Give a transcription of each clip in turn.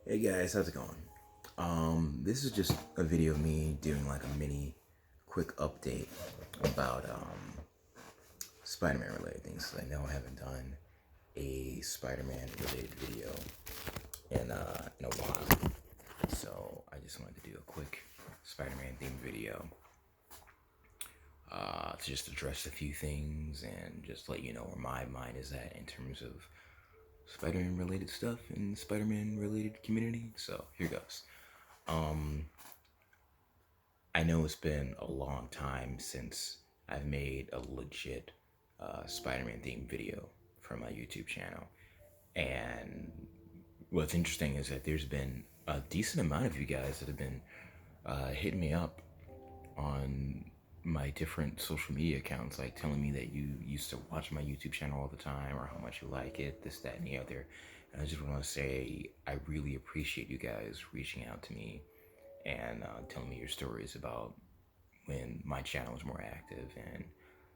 Hey guys, how's it going? This is just a video of me doing like a mini quick update about Spider-Man related things. 'Cause I know I haven't done a Spider-Man related video in a while. So I just wanted to do a quick Spider-Man themed video to just address a few things and just let you know where my mind is at in terms of Spider-Man related stuff in the Spider-Man related community. So here goes. Um, I know it's been a long time since I've made a legit Spider-Man themed video for my YouTube channel. And what's interesting is that there's been a decent amount of you guys that have been hitting me up on my different social media accounts, like telling me that you used to watch my YouTube channel all the time or how much you like it, this, that, and the other. And I just want to say I really appreciate you guys reaching out to me and telling me your stories about when my channel was more active, and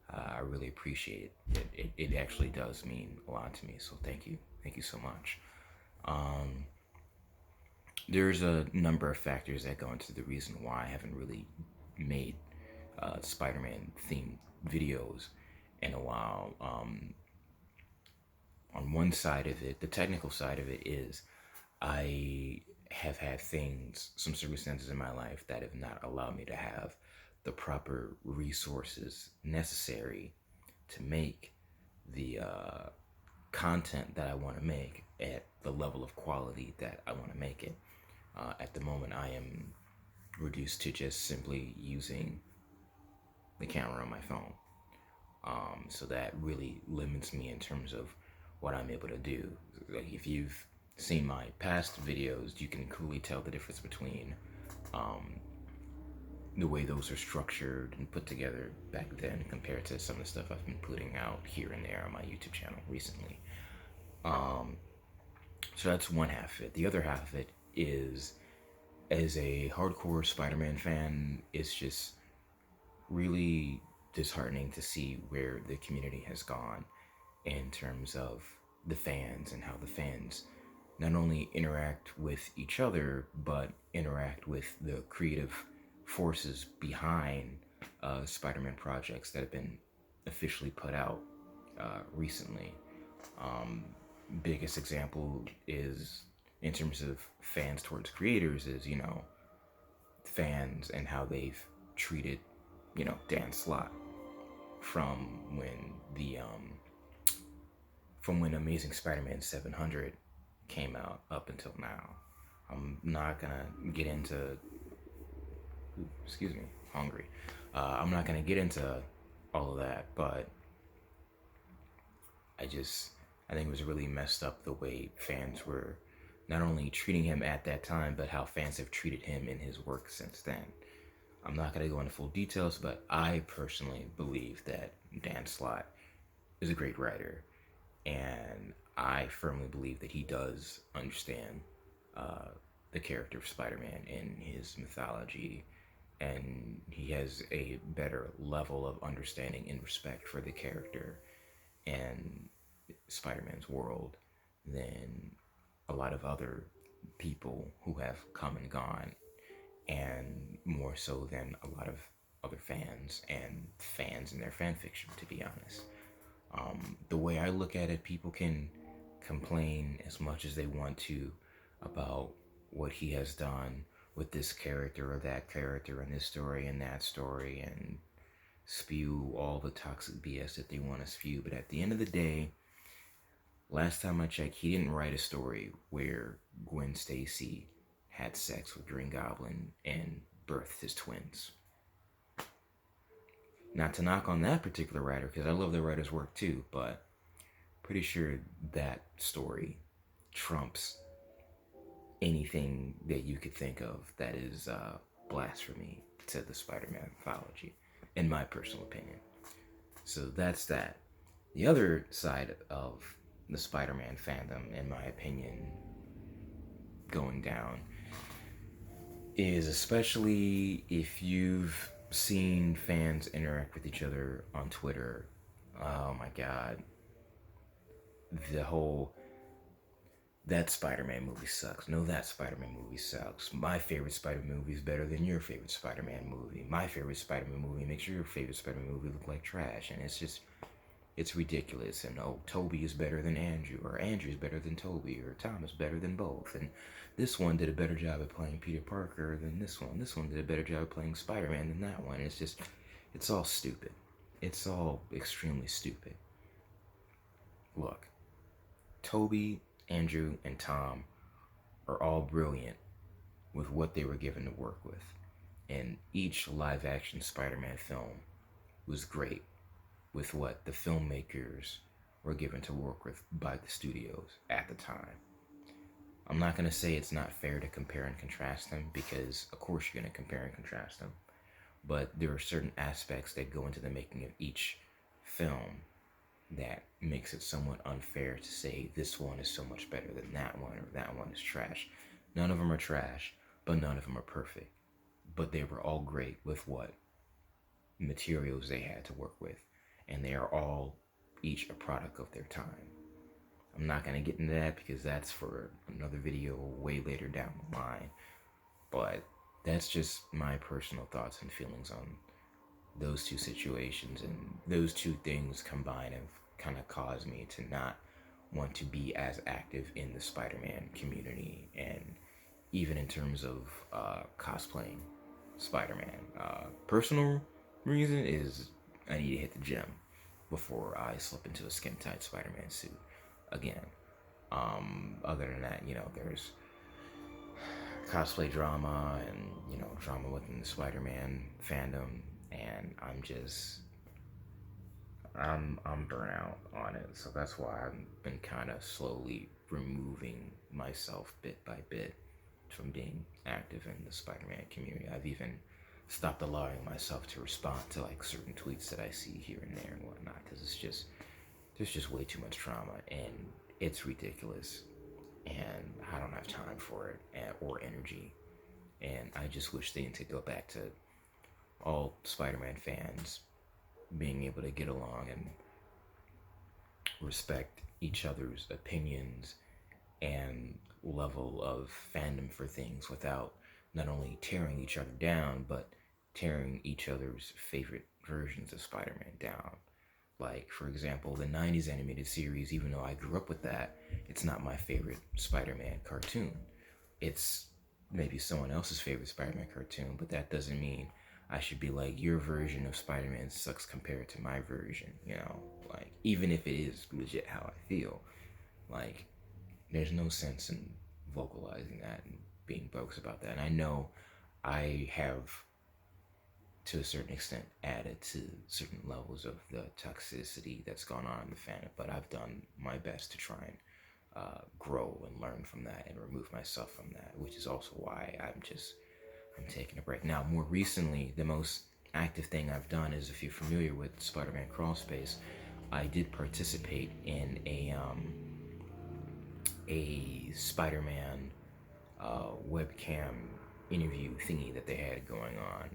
I really appreciate it. It actually does mean a lot to me, so thank you so much. um, there's a number of factors that go into the reason why I haven't really made Spider-Man themed videos in a while. On one side of it, the technical side of it is I have had some circumstances in my life that have not allowed me to have the proper resources necessary to make the content that I want to make at the level of quality that I want to make it. At the moment, I am reduced to just simply using the camera on my phone. So that really limits me in terms of what I'm able to do. Like if you've seen my past videos, you can clearly tell the difference between the way those are structured and put together back then compared to some of the stuff I've been putting out here and there on my YouTube channel recently. So that's one half of it. The other half of it is, as a hardcore Spider-Man fan, it's just really disheartening to see where the community has gone in terms of the fans and how the fans not only interact with each other but interact with the creative forces behind Spider-Man projects that have been officially put out recently. Biggest example is in terms of fans towards creators is, fans and how they've treated, Dan Slott from when when Amazing Spider-Man 700 came out up until now. I'm not gonna get into. Excuse me, hungry. I'm not gonna get into all of that, but I think it was really messed up the way fans were not only treating him at that time, but how fans have treated him in his work since then. I'm not going to go into full details, but I personally believe that Dan Slott is a great writer, and I firmly believe that he does understand the character of Spider-Man in his mythology, and he has a better level of understanding and respect for the character and Spider-Man's world than a lot of other people who have come and gone, and more so than a lot of other fans and their fan fiction, to be honest. The way I look at it, people can complain as much as they want to about what he has done with this character or that character in this story and that story, and spew all the toxic BS that they want to spew. But at the end of the day, last time I checked, he didn't write a story where Gwen Stacy had sex with Green Goblin and birthed his twins. Not to knock on that particular writer, because I love the writer's work too, but pretty sure that story trumps anything that you could think of that is blasphemy to the Spider-Man mythology, in my personal opinion. So that's that. The other side of the Spider-Man fandom, in my opinion, going down is, especially if you've seen fans interact with each other on Twitter. Oh my god. The whole that Spider-Man movie sucks. No, that Spider-Man movie sucks. My favorite Spider-Man movie is better than your favorite Spider-Man movie. My favorite Spider-Man movie makes your favorite Spider-Man movie look like trash, and it's ridiculous. And oh, Toby is better than Andrew, or Andrew is better than Toby, or Tom is better than both. And this one did a better job at playing Peter Parker than this one. This one did a better job at playing Spider-Man than that one. It's all stupid. It's all extremely stupid. Look, Toby, Andrew, and Tom are all brilliant with what they were given to work with. And each live action Spider Man film was great with what the filmmakers were given to work with by the studios at the time. I'm not going to say it's not fair to compare and contrast them, because of course you're going to compare and contrast them. But there are certain aspects that go into the making of each film that makes it somewhat unfair to say this one is so much better than that one, or that one is trash. None of them are trash, but none of them are perfect. But they were all great with what materials they had to work with, and they are all each a product of their time. I'm not going to get into that because that's for another video way later down the line, but that's just my personal thoughts and feelings on those two situations, and those two things combined have kind of caused me to not want to be as active in the Spider-Man community, and even in terms of cosplaying Spider-Man. Personal reason is I need to hit the gym before I slip into a skin-tight Spider-Man suit again. Other than that, there's cosplay drama and, drama within the Spider-Man fandom, and I'm burnt out on it. So that's why I've been kind of slowly removing myself bit by bit from being active in the Spider-Man community. I've even stopped allowing myself to respond to like certain tweets that I see here and there and whatnot, because there's just way too much drama, and it's ridiculous, and I don't have time for it or energy. And I just wish they could go back to all Spider-Man fans being able to get along and respect each other's opinions and level of fandom for things without not only tearing each other down, but tearing each other's favorite versions of Spider-Man down. Like, for example, the 90s animated series, even though I grew up with that, it's not my favorite Spider-Man cartoon. It's maybe someone else's favorite Spider-Man cartoon, but that doesn't mean I should be like, your version of Spider-Man sucks compared to my version, like, even if it is legit how I feel. Like, there's no sense in vocalizing that and being bogus about that. And I know I have, to a certain extent, added to certain levels of the toxicity that's gone on in the fandom, but I've done my best to try and grow and learn from that and remove myself from that, which is also why I'm taking a break. Now, more recently, the most active thing I've done is, if you're familiar with Spider-Man Crawlspace, I did participate in a Spider-Man webcam interview thingy that they had going on,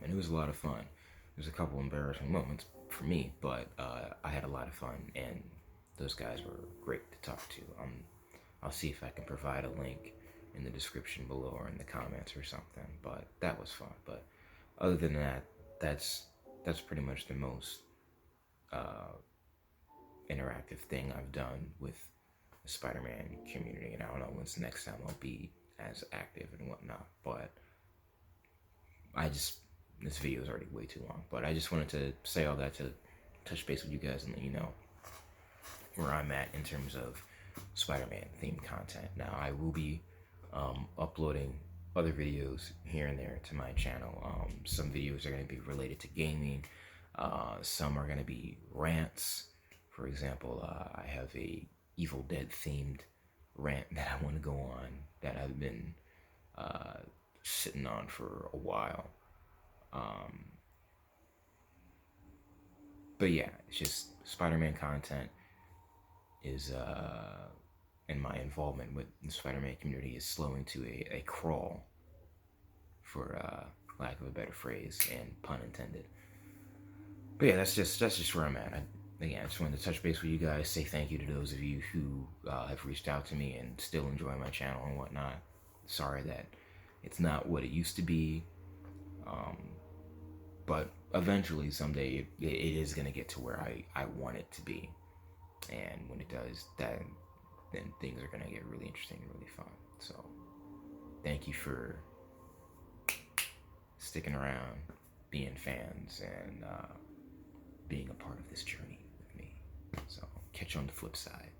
and it was a lot of fun. There's a couple embarrassing moments for me, but I had a lot of fun, and those guys were great to talk to. I'll see if I can provide a link in the description below or in the comments or something, but that was fun. But other than that, that's pretty much the most interactive thing I've done with the Spider-Man community, and I don't know when's the next time I'll be as active and whatnot, but this video is already way too long, but I just wanted to say all that to touch base with you guys and let you know where I'm at in terms of Spider-Man themed content. Now, I will be uploading other videos here and there to my channel. Some videos are going to be related to gaming. Some are going to be rants. For example, I have a Evil Dead themed rant that I want to go on that I've been sitting on for a while. But yeah, it's just Spider-Man content is and my involvement with the Spider-Man community is slowing to a crawl, for lack of a better phrase, and pun intended. But yeah, that's just where I'm at. again, I just wanted to touch base with you guys, say thank you to those of you who have reached out to me and still enjoy my channel and whatnot. Sorry that it's not what it used to be, but eventually, someday, it is going to get to where I want it to be. And when it does, then things are going to get really interesting and really fun. So thank you for sticking around, being fans, and being a part of this journey with me. So catch you on the flip side.